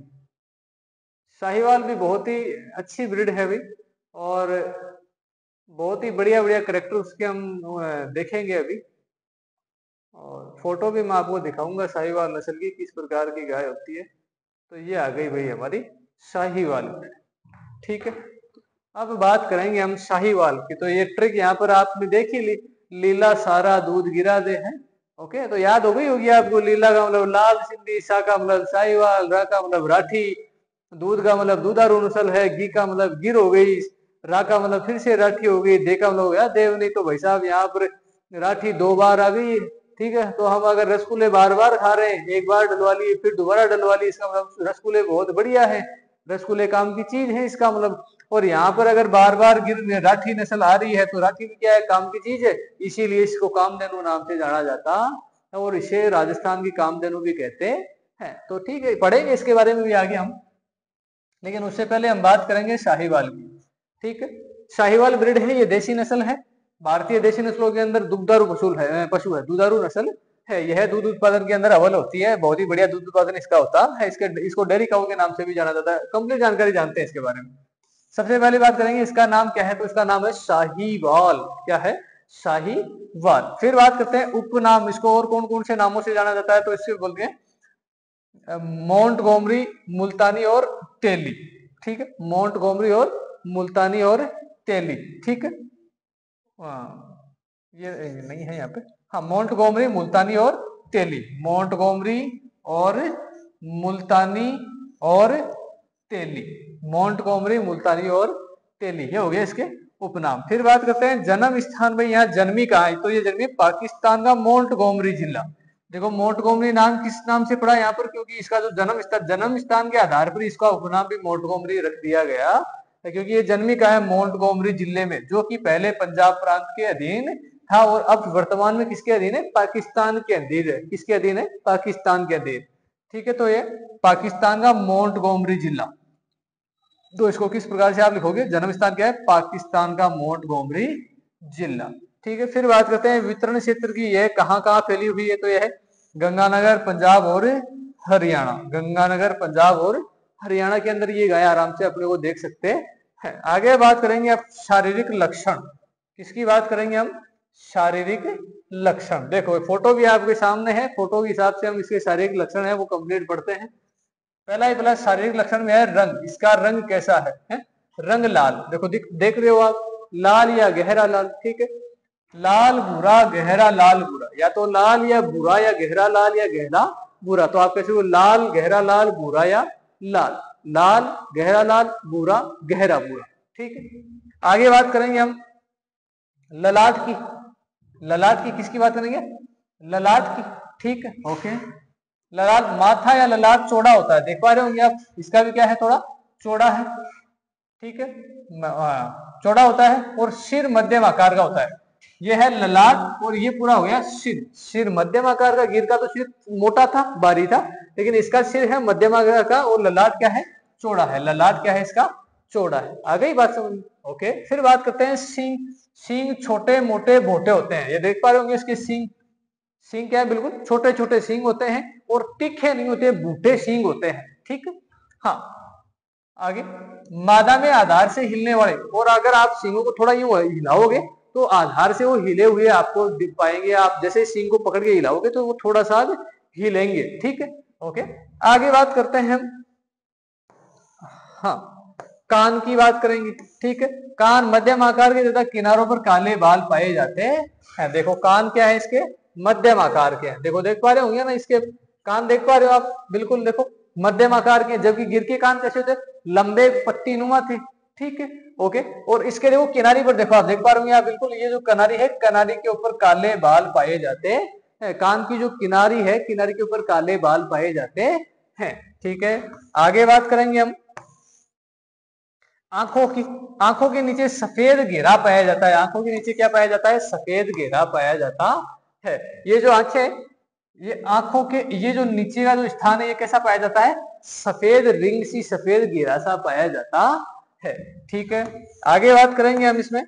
शाहीवाल भी बहुत ही अच्छी ब्रीड है भाई, और बहुत ही बढ़िया बढ़िया करेक्टर उसके हम देखेंगे अभी। और फोटो भी मैं आपको दिखाऊंगा शाहीवाल नस्ल की किस प्रकार की गाय होती है। तो ये आ गई भाई हमारी शाहीवाल ब्रीड। ठीक है, अब बात करेंगे हम शाहीवाल की। तो ये ट्रिक यहाँ पर आपने देखी ली, लीला सारा दूध गिरा दे है। ओके, तो याद हो गई होगी आपको। लीला का मतलब लाल सिंधी, शाह का मतलब शाहीवाल, रा का मतलब राठी, दूध का मतलब दूधारू नस्ल है, घी का मतलब गिर हो गई, रा का मतलब फिर से राठी हो गई, दे का मतलब हो गया देवनी। तो भाई साहब यहाँ पर राठी 2 बार आ गई। ठीक है, तो हम अगर रसगुल्ले बार बार खा रहे हैं, एक बार डलवा लिए फिर दोबारा डलवा लिए, इसका मतलब रसगुल्ले बहुत बढ़िया है, रसगुल्ले काम की चीज है इसका मतलब। और यहाँ पर अगर बार बार गिर राठी नस्ल आ रही है तो राठी भी क्या है? काम की चीज है, इसीलिए इसको कामधेनु नाम से जाना जाता है, और इसे राजस्थान की कामधेनु भी कहते हैं। तो ठीक है, पढ़ेंगे इसके बारे में भी आगे हम, लेकिन उससे पहले हम बात करेंगे शाहीवाल की। ठीक है, शाहीवाल ब्रीड है, ये देसी नस्ल है। भारतीय देशी नस्लों के अंदर दुग्धारू पशु है, दुधारू नस्ल है। यह दूध उत्पादन के अंदर अव्वल होती है, बहुत ही बढ़िया दूध उत्पादन इसका होता है। इसको डेयरी काऊ के नाम से भी जाना जाता है। कंप्लीट जानकारी जानते हैं इसके बारे में। सबसे पहले बात करेंगे इसका नाम क्या है, तो इसका नाम है शाहीवाल। क्या है? शाहीवाल। फिर बात करते हैं उपनाम, इसको और कौन कौन से नामों से जाना जाता है, तो इससे बोलते हैं मोंटगोमरी, मुल्तानी और तेली। ठीक है, मोंटगोमरी और मुल्तानी और तेली। ठीक है, हाँ ये नहीं है यहाँ पे। हाँ, मोंटगोमरी, मुल्तानी और तेली। मोंटगोमरी और मुल्तानी और तेली। मोंटगोमरी, मुल्तानी और तेली, ये हो गया इसके उपनाम। फिर बात करते हैं जन्म स्थान में, यहाँ जन्मी कहाँ है, तो ये जन्मी पाकिस्तान का मोंटगोमरी जिला। देखो मोंटगोमरी नाम किस नाम से पड़ा यहाँ पर? क्योंकि इसका जो जन्म स्थान के आधार पर इसका उपनाम भी मोंटगोमरी रख दिया गया, क्योंकि ये जन्मी का है मोंटगोमरी जिले में, जो कि पहले पंजाब प्रांत के अधीन था, और अब वर्तमान में किसके अधीन है? पाकिस्तान के अधीन है। किसके अधीन है? पाकिस्तान के अधीन। ठीक है, तो ये पाकिस्तान का मोंटगोमरी जिला। तो इसको किस प्रकार से आप लिखोगे? जन्म स्थान क्या है? पाकिस्तान का मोंटगोमरी जिला। ठीक है, फिर बात करते हैं वितरण क्षेत्र की। यह कहाँ कहाँ फैली हुई है, तो यह है गंगानगर, पंजाब और हरियाणा। गंगानगर, पंजाब और हरियाणा के अंदर ये गाय आराम से अपने को देख सकते हैं। आगे बात करेंगे अब शारीरिक लक्षण। किसकी बात करेंगे हम? शारीरिक लक्षण। देखो फोटो भी आपके सामने है, फोटो के हिसाब से हम इसके शारीरिक लक्षण है वो कंप्लीट पढ़ते हैं। पहला ही पहला शारीरिक लक्षण में है रंग। इसका रंग कैसा है? रंग लाल। देखो देख रहे हो आप, लाल या गहरा लाल। ठीक है, लाल भूरा गहरा लाल भूरा, या तो लाल या भूरा या गहरा लाल या गहरा भूरा। तो आप कैसे हो? लाल गहरा लाल भूरा या लाल, लाल गहरा लाल भूरा गहरा भूरा। ठीक है, आगे बात करेंगे हम ललाट की। ललाट की किसकी बात करेंगे? ललाट की, ठीक है, ओके। ललाट, माथा या ललाट चौड़ा होता है, देख पा रहे होंगे आप, इसका भी क्या है, थोड़ा चौड़ा है, ठीक है, चौड़ा होता है। और सिर मध्यम आकार का होता है, ये है ललाट और ये पूरा हो गया सिर। सिर मध्यम आकार का, गिर का तो सिर मोटा था, बारी था, लेकिन इसका सिर है मध्यम आकार का और ललाट क्या है, चौड़ा है। ललाट क्या है इसका, चौड़ा है। आ गई बात समझ में? ओके। फिर बात करते हैं सींग। सींग छोटे मोटे बोटे होते हैं, ये देख पा रहे होंगे इसके सींग। सींग क्या है, बिल्कुल छोटे छोटे सींग होते हैं और तीखे नहीं होते, बूटे सींग होते हैं, ठीक है। हाँ, आगे, मादा में आधार से हिलने वाले, और अगर आप सींगों को थोड़ा यूं हिलाओगे तो आधार से वो हिले हुए आपको दिख पाएंगे। आप जैसे सींग को पकड़ के हिलाओगे तो वो थोड़ा सा हिलेंगे, ठीक है, ओके। आगे बात करते हैं हम, हाँ, कान की बात करेंगे, ठीक है। कान मध्यम आकार के तथा किनारों पर काले बाल पाए जाते हैं। देखो कान क्या है इसके, मध्यम आकार के हैं। देखो देख पा रहे होंगे ना, इसके कान देख पा रहे हो आप, बिल्कुल देखो मध्यम आकार के, जबकि गिर के कान कैसे थे, लंबे पट्टी नुमा थे, ठीक है, ओके। और इसके देखो किनारी पर देखो, आप देख पा रहे होंगे आप, बिल्कुल ये जो किनारी है, किनारी के ऊपर काले बाल पाए जाते हैं। कान की जो किनारी है, किनारी के ऊपर काले बाल पाए जाते हैं, ठीक है। आगे बात करेंगे हम आंखों की। आंखों के नीचे सफेद घेरा पाया जाता है। आंखों के नीचे क्या पाया जाता है, सफेद घेरा पाया जाता है। ये जो आंखें, ये आंखों के ये जो नीचे का जो स्थान है, ये कैसा पाया जाता है, सफेद रिंग सी, सफेद घेरा सा पाया जाता है, ठीक है। आगे बात करेंगे हम इसमें,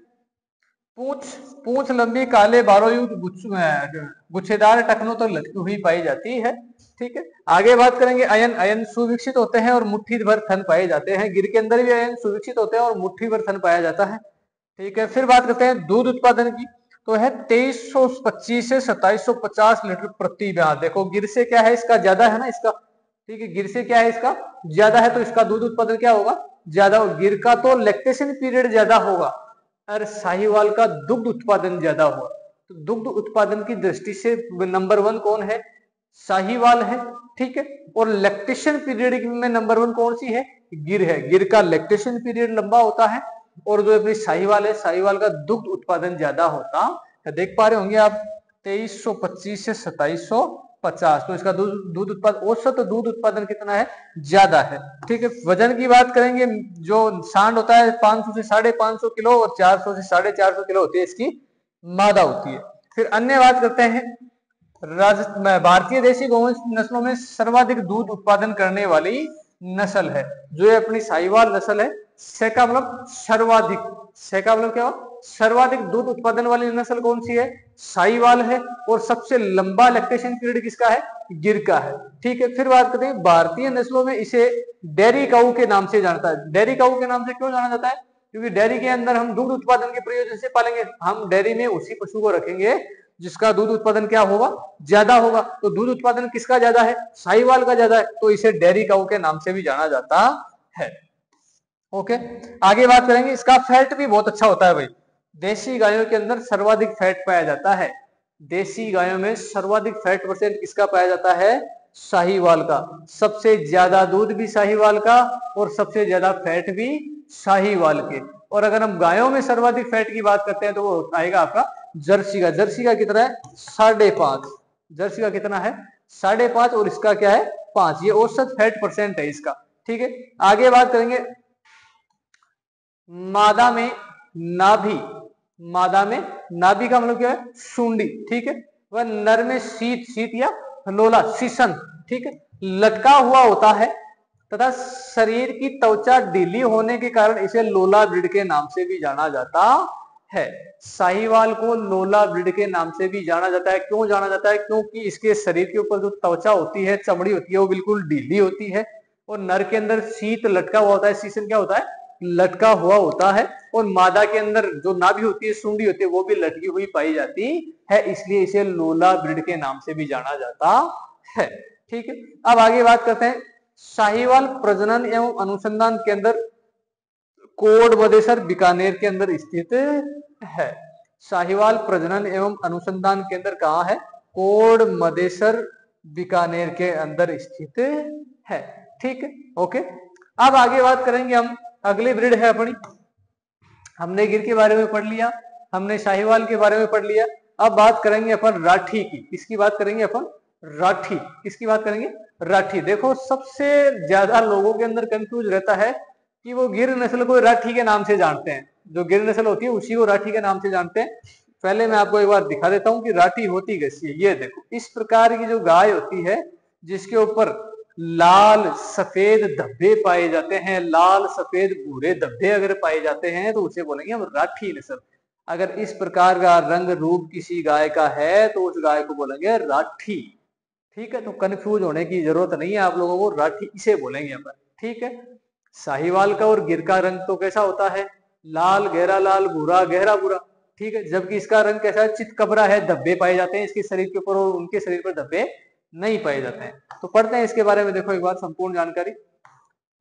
पूंछ। पूंछ लंबी काले बारों युक्त गुच्छेदार टखनों तक लटकी हुई पाई जाती है, ठीक है। आगे बात करेंगे अयन। अयन सुविकसित होते हैं और मुट्ठी भर थन पाए जाते हैं। गिर के अंदर भी अयन सुविकसित होते हैं और मुट्ठी भर थन पाया जाता है, ठीक है। फिर बात करते हैं दूध उत्पादन की, तो है 2325 से 2750 लीटर प्रति ब्याह। देखो गिर से क्या है, इसका ज्यादा है ना, इसका, ठीक है, गिर से क्या है, इसका ज्यादा है, तो इसका दूध उत्पादन क्या होगा, ज्यादा। गिर का तो लैक्टेशन पीरियड ज्यादा होगा और साहिवाल का दुग्ध उत्पादन ज्यादा हुआ। तो दुग्ध उत्पादन की दृष्टि से नंबर 1 कौन है, साहिवाल है, ठीक है। और लैक्टेशन पीरियड में नंबर 1 कौन सी है, गिर है। गिर का लैक्टेशन पीरियड लंबा होता है और जो अपनी साहिवाल है, साहिवाल का दुग्ध उत्पादन ज्यादा होता है। देख पा रहे होंगे आप 2325 से 2750, तो इसका दूध उत्पादन, औसत दूध उत्पादन कितना है, ज्यादा है, ठीक है। वजन की बात करेंगे, जो सांड होता है 500 से 550 किलो और 400 से 450 किलो होती है इसकी मादा होती है। फिर अन्य बात करते हैं, भारतीय देशी गौवंश नस्लों में सर्वाधिक दूध उत्पादन करने वाली नस्ल है, जो ये अपनी साहिवाल नस्ल है। से का मतलब सर्वाधिक, से का मतलब क्या हुआ, सर्वाधिक दूध उत्पादन वाली नस्ल कौन सी है, साहिवाल है। और सबसे लंबा लैक्टेशन पीरियड किसका है, गिर का है, ठीक है। फिर बात करते हैं भारतीय नस्लों में इसे डेयरी काऊ के नाम से जानता है। डेयरी काऊ के नाम से क्यों जाना जाता है, क्योंकि डेयरी के अंदर हम दूध उत्पादन के प्रयोजन से पालेंगे। हम डेयरी में उसी पशु को रखेंगे जिसका दूध उत्पादन क्या होगा, ज्यादा होगा। तो दूध उत्पादन किसका ज्यादा है, साहिवाल का ज्यादा है, तो इसे डेयरी काऊ के नाम से भी जाना जाता है, ओके। आगे बात करेंगे, इसका फैट भी बहुत अच्छा होता है भाई। देसी गायों के अंदर सर्वाधिक फैट पाया जाता है। देसी गायों में सर्वाधिक फैट परसेंट किसका पाया जाता है, साहिवाल का। सबसे ज्यादा दूध भी साहिवाल का और सबसे ज्यादा फैट भी साहिवाल के। और अगर हम गायों में सर्वाधिक फैट की बात करते हैं तो वो आएगा आपका जर्सी का। जर्सी का कितना है, 5.5। जर्सी का कितना है, 5.5, और इसका क्या है, 5। ये औसत फैट परसेंट है इसका, ठीक है। आगे बात करेंगे, मादा में नाभि। मादा में नाभि का मतलब क्या है, सूंडी, ठीक है। वह नर में शीत, शीत या लोला, शीशन, ठीक है, लटका हुआ होता है तथा शरीर की त्वचा ढीली होने के कारण इसे लोला ब्रीड के नाम से भी जाना जाता है। साहिवाल को लोला ब्रीड के नाम से भी जाना जाता है। क्यों जाना जाता है, क्योंकि इसके शरीर के ऊपर जो त्वचा होती है, चमड़ी होती है, वो बिल्कुल ढीली होती है और नर के अंदर शीत लटका हुआ होता है। शीशन क्या होता है, लटका हुआ होता है। और मादा के अंदर जो नाभि होती है, सूंडी होती है, वो भी लटकी हुई पाई जाती है, इसलिए इसे लोला ब्रीड के नाम से भी जाना जाता है, ठीक है। अब आगे बात करते हैं, साहिवाल प्रजनन एवं अनुसंधान केंद्र कोड मदेसर बीकानेर के अंदर स्थित है। साहिवाल प्रजनन एवं अनुसंधान केंद्र कहाँ है, कोड मदेसर बीकानेर के अंदर स्थित है, ठीक है, ओके। अब आगे बात करेंगे हम, अगली ब्रीड है अपनी, हमने गिर के बारे में पढ़ लिया, हमने साहिवाल के बारे में पढ़ लिया। अब बात करेंगे अपन राठी की। किसकी बात करेंगे अपन? राठी। किसकी बात करेंगे? राठी। देखो सबसे ज्यादा लोगों के अंदर कंफ्यूज रहता है कि वो गिर नस्ल को राठी के नाम से जानते हैं, जो गिर नस्ल होती है उसी को राठी के नाम से जानते हैं। पहले मैं आपको एक बार दिखा देता हूँ कि राठी होती कैसी है। ये देखो, इस प्रकार की जो गाय होती है जिसके ऊपर लाल सफेद धब्बे पाए जाते हैं, लाल सफेद भूरे धब्बे अगर पाए जाते हैं तो उसे बोलेंगे हम राठी नस्ल। अगर इस प्रकार का रंग रूप किसी गाय का है तो उस गाय को बोलेंगे राठी। ठीक है, तो कंफ्यूज होने की जरूरत नहीं है आप लोगों को, राठी इसे बोलेंगे अपन। ठीक है। साहिवाल का और गिर का रंग तो कैसा होता है? लाल, गहरा लाल, भूरा, गहरा भूरा। ठीक है, जबकि इसका रंग कैसा है? चितकबरा है, धब्बे पाए जाते हैं इसके शरीर के ऊपर और उनके शरीर पर धब्बे नहीं पाए जाते हैं। तो पढ़ते हैं इसके बारे में, देखो एक बार संपूर्ण जानकारी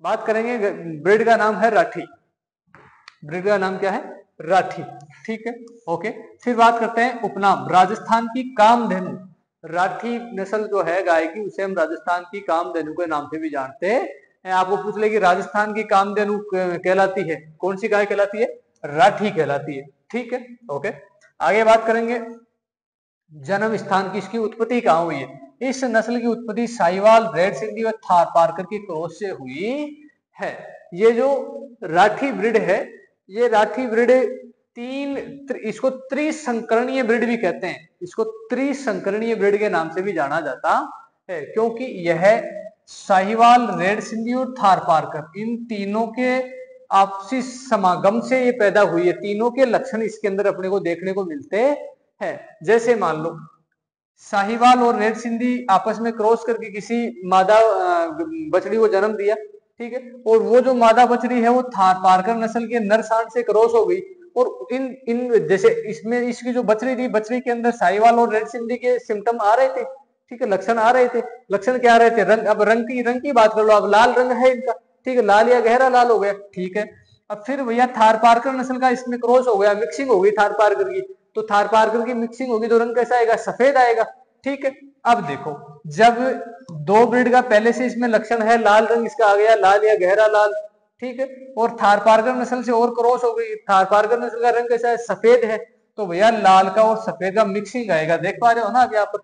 बात करेंगे। ब्रीड का नाम है राठी। ब्रीड का नाम क्या है? राठी। ठीक है, ओके। फिर बात करते हैं उपनाम। राजस्थान की कामधेनु। राठी नस्ल जो है गाय की उसे हम राजस्थान की कामधेनु के नाम से भी जानते हैं। आपको पूछ ले कि राजस्थान की कामधेनु कहलाती है कौन सी गाय कहलाती है? राठी कहलाती है। ठीक है, ओके। आगे बात करेंगे जन्म स्थान की, इसकी उत्पत्ति कहाँ हुई है? इस नस्ल की उत्पत्ति साहिवाल, रेड सिंधी और थार पारकर की क्रॉस से हुई है। ये जो राठी ब्रीड है, ये राठी ब्रीड इसको त्रिसंकरणीय ब्रीड भी कहते हैं। इसको त्रिसंकरणीय ब्रीड के नाम से भी जाना जाता है, क्योंकि यह साहिवाल, रेड सिंधी और थार पारकर इन तीनों के आपसी समागम से ये पैदा हुई है। तीनों के लक्षण इसके अंदर अपने को देखने को मिलते हैं। जैसे मान लो साहिवाल और रेड सिंधी आपस में क्रॉस करके किसी मादा बछड़ी को जन्म दिया, ठीक है, और वो जो मादा बछड़ी है वो थार पारकर नस्ल के नर सांड से क्रॉस हो गई। और इन इन जैसे इसमें इसकी जो बछड़ी थी, बछड़ी के अंदर साहिवाल और रेड सिंधी के सिम्टम आ रहे थे, ठीक है, लक्षण आ रहे थे। लक्षण क्या आ रहे थे? रंग। अब रंग की बात कर लो, अब लाल रंग है इनका, ठीक है, लाल या गहरा लाल हो गया, ठीक है। अब फिर भैया थार पारकर नस्ल का इसमें क्रॉस हो गया, मिक्सिंग हो गई थार पारकर की, तो थार पारकर की मिक्सिंग होगी तो रंग कैसा आएगा? सफेद आएगा। ठीक है, अब देखो जब दो ब्रीड का पहले से इसमें लक्षण है, लाल रंग इसका आ गया, लाल या गहरा लाल, ठीक है, और थार पारकर नस्ल से और क्रॉस हो गई, थार पारकर नस्ल का रंग कैसा है? सफेद है, तो भैया लाल का और सफेद का मिक्सिंग आएगा। देख पा रहे हो ना यहाँ पर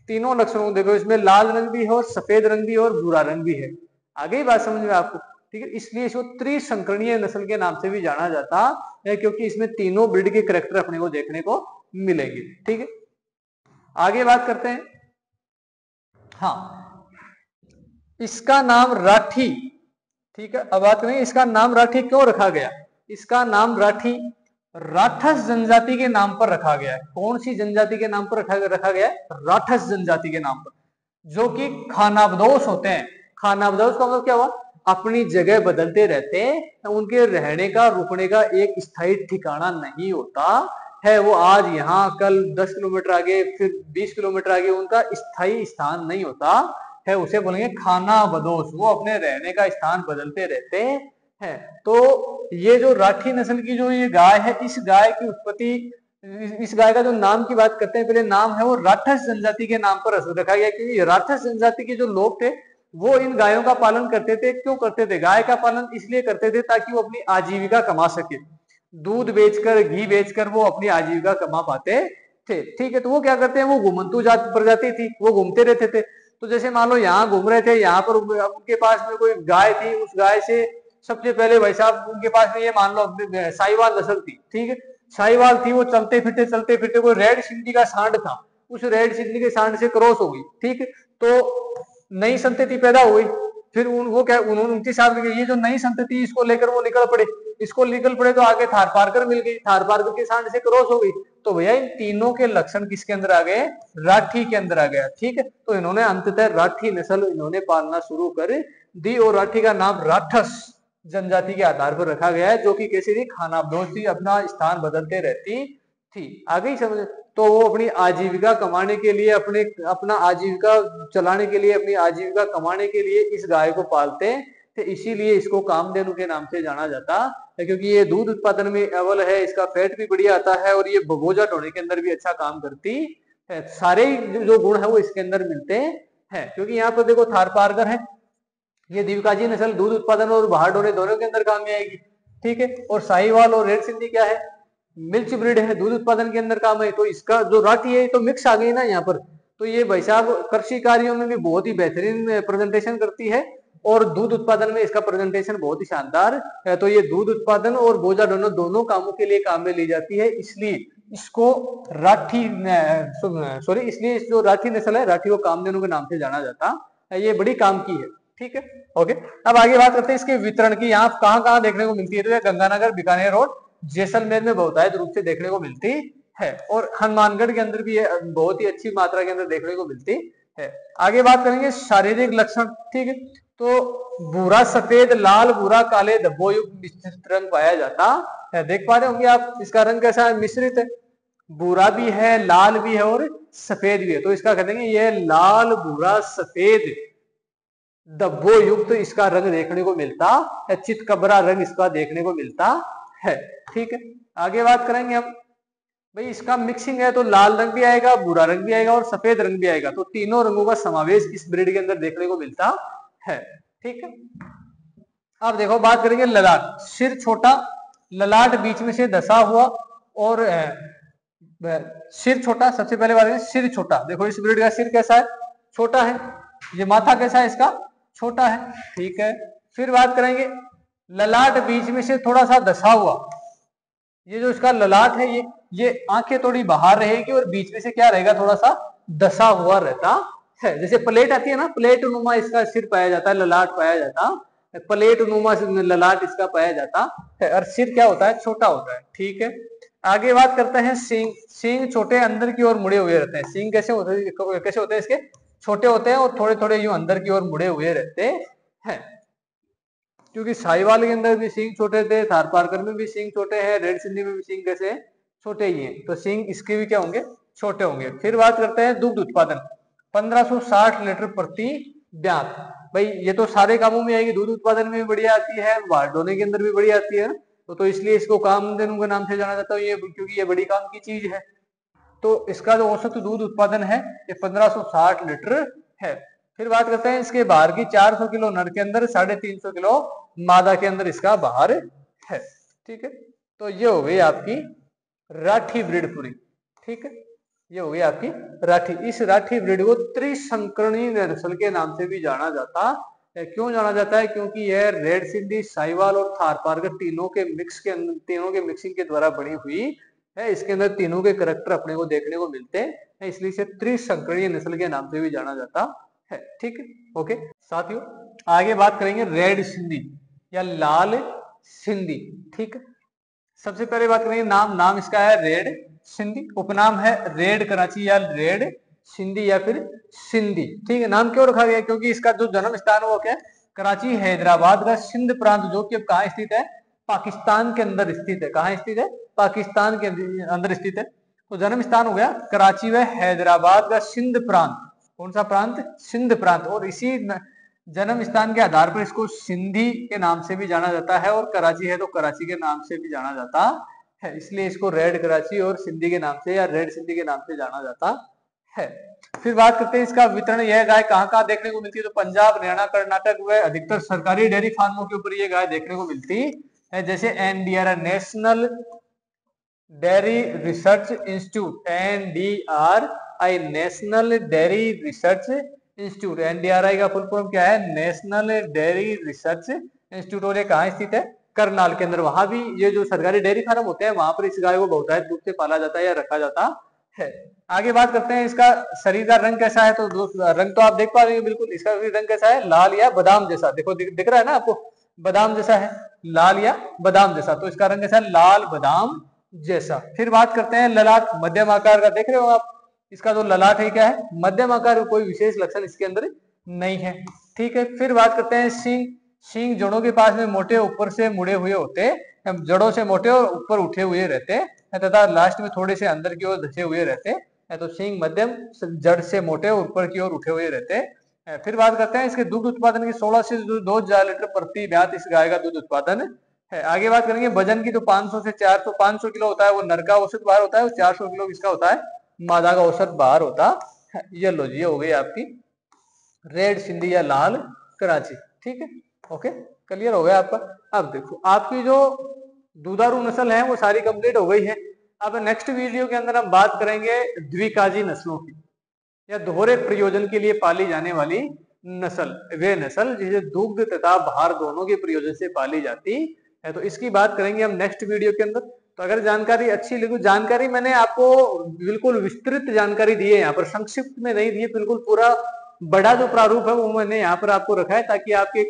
तीनों लक्षणों देखो, इसमें लाल रंग भी है और सफेद रंग भी है और भूरा रंग भी है। आगे बात समझ में आपको? ठीक है, इसलिए इसको त्रिसंकरणीय नस्ल के नाम से भी जाना जाता है, क्योंकि इसमें तीनों ब्रीड के कैरेक्टर अपने को देखने को मिलेंगे। ठीक है, आगे बात करते हैं। हाँ, इसका नाम राठी, ठीक है, अब बात करें इसका नाम राठी क्यों रखा गया। इसका नाम राठी राठस जनजाति के नाम पर रखा गया है। कौन सी जनजाति के नाम पर रखा गया है? राठस जनजाति के नाम पर, जो कि खानाबदोश होते हैं। खानाबदोश का मतलब क्या हुआ? अपनी जगह बदलते रहते हैं, उनके रहने का रुकने का एक स्थायी ठिकाना नहीं होता है। वो आज यहाँ, कल 10 किलोमीटर आगे, फिर 20 किलोमीटर आगे, उनका स्थायी स्थान नहीं होता है, उसे बोलेंगे खानाबदोश। वो अपने रहने का स्थान बदलते रहते हैं। तो ये जो राठी नस्ल की जो ये गाय है, इस गाय की उत्पत्ति, इस गाय का जो नाम की बात करते हैं, पहले नाम है वो राठस जनजाति के नाम पर रखा गया, क्योंकि राठस जनजाति के जो लोग थे वो इन गायों का पालन करते थे। क्यों करते थे? गाय का पालन इसलिए करते थे ताकि वो अपनी आजीविका कमा सके। दूध बेचकर, घी बेचकर वो अपनी आजीविका कमा पाते थे। ठीक है, तो वो क्या करते हैं, वो घुमंतु जात प्रजाति थी, वो घूमते रहते थे। तो जैसे मान लो यहाँ घूम रहे थे, यहाँ पर उनके पास में कोई गाय थी, उस गाय से सबसे पहले भाई साहब उनके पास में ये मान लो साहिवाल नस्ल थी, ठीक है, साहिवाल थी, वो चलते फिरते कोई रेड सिंधी का सांड था, उस रेड सिंधी के सांड से क्रॉस हो गई, ठीक है, तो नई संतति पैदा हुई। फिर वो क्या, उन्होंने उनके साथ ये जो नई संतति इसको लेकर वो निकल पड़े, तो आगे थार पारकर मिल गई, थार पारकर के सांड से क्रॉस हो गई। तो भैया इन तीनों के लक्षण किसके अंदर आ गए? राठी के अंदर आ गया। ठीक है, तो इन्होंने अंततः राठी नस्ल इन्होंने पालना शुरू कर दी और राठी का नाम राठस जनजाति के आधार पर रखा गया है, जो कि कैसी थी? खानाबदोश थी, अपना स्थान बदलते रहती थी। आगे ही समझ, तो वो अपनी आजीविका कमाने के लिए, अपना आजीविका चलाने के लिए, अपनी आजीविका कमाने के लिए इस गाय को पालते थे। इसीलिए इसको कामधेनु के नाम से जाना जाता है, क्योंकि ये दूध उत्पादन में अव्वल है, इसका फैट भी बढ़िया आता है और ये भगोजा ढोने के अंदर भी अच्छा काम करती है। सारे जो गुण है वो इसके अंदर मिलते हैं। क्योंकि यहाँ पर देखो थार पारकर है, ये दीवकाजी नस्ल दूध उत्पादन और बाहर ढोने दोनों के अंदर काम में आएगी। ठीक है, और साहिवाल और रेड सिंधी क्या है? मिल्च ब्रीड है, दूध उत्पादन के अंदर काम है, तो इसका जो राठी है तो मिक्स आ गई ना यहाँ पर। तो ये भाई साहब कृषि कार्यों में भी बहुत ही बेहतरीन प्रेजेंटेशन करती है और दूध उत्पादन में इसका प्रेजेंटेशन बहुत ही शानदार है। तो ये दूध उत्पादन और बोजा दोनों कामों के लिए काम में ली जाती है, इसलिए इसको राठी सॉरी इसलिए इस जो राठी नस्ल है, राठी को कामधेनु के नाम से जाना जाता है। ये बड़ी काम की है, ठीक है। ओके, अब आगे बात करते हैं इसके वितरण की। यहाँ कहाँ कहाँ देखने को मिलती है, तो ये गंगानगर, बीकानेर और जैसलमेर में बहुतायत रूप से देखने को मिलती है और हनुमानगढ़ के अंदर भी बहुत ही अच्छी मात्रा के अंदर देखने को मिलती है। आगे बात करेंगे शारीरिक लक्षण, ठीक है। तो भूरा, सफेद, लाल, भूरा, काले धब्बों युक्त मिश्रित रंग पाया जाता है। देख पा रहे होंगे आप, इसका रंग कैसा है, मिश्रित है, भूरा भी है, लाल भी है और सफेद भी है। तो इसका कहते हैं ये लाल, भूरा, सफेद धब्बों युक्त इसका रंग देखने को मिलता है, चितकबरा रंग इसका देखने को मिलता है, ठीक है। आगे बात करेंगे हम, भाई इसका मिक्सिंग है तो लाल रंग भी आएगा, भूरा रंग भी आएगा और सफेद रंग भी आएगा। तो तीनों रंगों का समावेश इस ब्रीड के अंदर देखने को मिलता है, ठीक है। अब देखो बात करेंगे ललाट। सिर छोटा, ललाट बीच में से धसा हुआ और सिर छोटा। सबसे पहले बात करें सिर छोटा। देखो इस ब्रीड का सिर कैसा है, छोटा है। ये माथा कैसा है इसका, छोटा है, ठीक है। फिर बात करेंगे ललाट बीच में से थोड़ा सा धसा हुआ। ये जो इसका ललाट है ये आंखें थोड़ी बाहर रहेगी और बीच में से क्या रहेगा, थोड़ा सा धसा हुआ रहता है। जैसे प्लेट आती है ना, प्लेट नुमा इसका सिर पाया जाता है, ललाट पाया जाता है, प्लेट नुमा ललाट इसका पाया जाता है और सिर क्या होता है, छोटा होता है, ठीक है। आगे बात करते हैं सींग। सींग छोटे अंदर की ओर मुड़े हुए रहते हैं। सींग कैसे होते हैं इसके, छोटे होते हैं और थोड़े थोड़े यूं अंदर की ओर मुड़े हुए रहते हैं। क्योंकि साहिवाल के अंदर भी सींग छोटे थे, थारपारकर में भी सींग छोटे हैं, रेड सिंधी में भी सींग कैसे हैं, छोटे ही हैं। तो सींग इसके भी क्या होंगे, छोटे होंगे। फिर बात करते हैं दुग्ध उत्पादन। 1560 लीटर प्रति ब्यात। भाई ये तो सारे कामों में आएगी, दूध उत्पादन में भी बढ़िया आती है, बाढ़ ढोने के अंदर भी बढ़िया आती है। तो इसलिए इसको कामधेनु के नाम से जाना जाता है, ये क्योंकि ये बड़ी काम की चीज है। तो इसका जो औसत दूध उत्पादन है ये 1560 लीटर है। फिर बात करते हैं इसके बाहर की। 400 किलो नर के अंदर, 350 किलो मादा के अंदर इसका बाहर है, ठीक है। तो ये हो गई आपकी राठी ब्रीड पूरी, ठीक है। ये हो गई आपकी राठी। इस राठी ब्रीड को त्रिसंकरणी नस्ल के नाम से भी जाना जाता है। क्यों जाना जाता है, क्योंकि यह रेड सिंधी, साहिवाल और थारपारकर तीनों के मिक्सिंग के द्वारा बनी हुई है। इसके अंदर तीनों के करैक्टर अपने को देखने को मिलते हैं, इसलिए इसे त्रिसंकरणीय नस्ल के नाम से भी जाना जाता है, ठीक है। ओके साथियों, आगे बात करेंगे रेड सिंधी या लाल सिंधी, ठीक है। सबसे पहले बात करेंगे नाम इसका है रेड सिंधी। उपनाम है रेड कराची या रेड सिंधी या फिर सिंधी, ठीक है। नाम क्यों रखा गया, क्योंकि इसका जो जन्म स्थान है वो क्या है, कराची हैदराबाद का सिंध प्रांत, जो कि अब कहाँ स्थित है, पाकिस्तान के अंदर स्थित है। कहाँ स्थित है, पाकिस्तान के अंदर स्थित है। तो जन्म स्थान हो गया कराची व हैदराबाद का सिंध प्रांत। कौन सा प्रांत, सिंध प्रांत। और इसी जन्म स्थान के आधार पर इसको सिंधी के नाम से भी जाना जाता है और कराची है तो कराची के नाम से भी जाना जाता है। इसलिए इसको रेड कराची और सिंधी के नाम से या रेड सिंधी के नाम से जाना जाता है। फिर बात करते हैं इसका वितरण। यह गाय कहाँ कहाँ देखने को मिलती है, तो पंजाब, हरियाणा, कर्नाटक व अधिकतर सरकारी डेयरी फार्मों के ऊपर यह गाय देखने को मिलती है। जैसे NDR, national dairy research institute, NDRI, national dairy research institute. NDRI का फुल फॉर्म क्या है, नेशनल डेयरी रिसर्च इंस्टीट्यूट। और ये कहाँ स्थित है, करनाल के अंदर। वहां भी ये जो सरकारी डेयरी फार्म होते हैं वहां पर इस गाय को बहुतायत रूप से पाला जाता है या रखा जाता है। आगे बात करते हैं इसका शरीर का रंग कैसा है। तो रंग तो आप देख पा रहे हैं बिल्कुल, इसका रंग कैसा है, लाल या बादाम जैसा। देखो दिख रहा है ना आपको, बादाम जैसा है, लाल या बादाम जैसा। तो इसका रंग कैसा है, लाल बादाम जैसा। फिर बात करते हैं ललाट, मध्यम आकार का। देख रहे हो आप, इसका जो ललाट है क्या है, मध्यम आकार, कोई विशेष लक्षण इसके अंदर नहीं है, ठीक है। फिर बात करते हैं सींग। सींग जड़ों के पास में मोटे ऊपर से मुड़े हुए होते, जड़ों से मोटे और ऊपर उठे हुए रहते हैं तथा लास्ट में थोड़े से अंदर की ओर धसे हुए रहते हैं। तो सींग मध्यम, जड़ से मोटे और ऊपर की ओर उठे हुए रहते हैं। फिर बात करते हैं इसके दूध उत्पादन की। 16 से 2,000 लीटर प्रति ब्यात इस गाय का दूध उत्पादन है। आगे बात करेंगे वजन की। तो 500 से 400, 500 किलो होता है वो नर का औसत बाहर होता है और 400 किलो इसका होता है मादा का औसत बाहर होता है। ये लो जी, हो गई आपकी रेड सिंधी या लाल कराची, ठीक है। ओके, क्लियर हो गया आपका। अब देखो आपकी जो दुधारू नस्ल है वो सारी कंप्लीट हो गई है। अब नेक्स्ट वीडियो के अंदर हम बात करेंगे द्विकाजी नस्लों की, या दोहरे प्रयोजन के लिए पाली जाने वाली नस्ल, वे नस्ल जिसे दुग्ध तथा भार दोनों के प्रयोजन से पाली जाती है। तो इसकी बात करेंगे हम नेक्स्ट वीडियो के अंदर। तो अगर जानकारी अच्छी लगी, जानकारी मैंने आपको बिल्कुल विस्तृत जानकारी दी है, यहाँ पर संक्षिप्त में नहीं दी है, बिल्कुल पूरा बड़ा जो प्रारूप है वो मैंने यहाँ पर आपको रखा है, ताकि आपके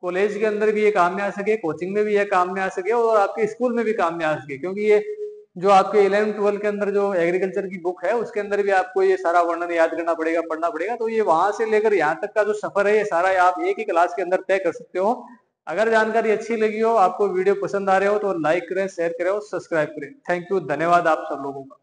कॉलेज के अंदर भी ये काम में आ सके, कोचिंग में भी ये काम में आ सके, और आपके स्कूल में भी काम में आ सके। क्योंकि ये जो आपके 11th-12 के अंदर जो एग्रीकल्चर की बुक है उसके अंदर भी आपको ये सारा वर्णन याद करना पड़ेगा, पढ़ना पड़ेगा। तो ये वहां से लेकर यहाँ तक का जो सफर है ये सारा आप एक ही क्लास के अंदर तय कर सकते हो। अगर जानकारी अच्छी लगी हो, आपको वीडियो पसंद आ रहे हो, तो लाइक करें, शेयर करें और सब्सक्राइब करें। थैंक यू, धन्यवाद आप सब लोगों का।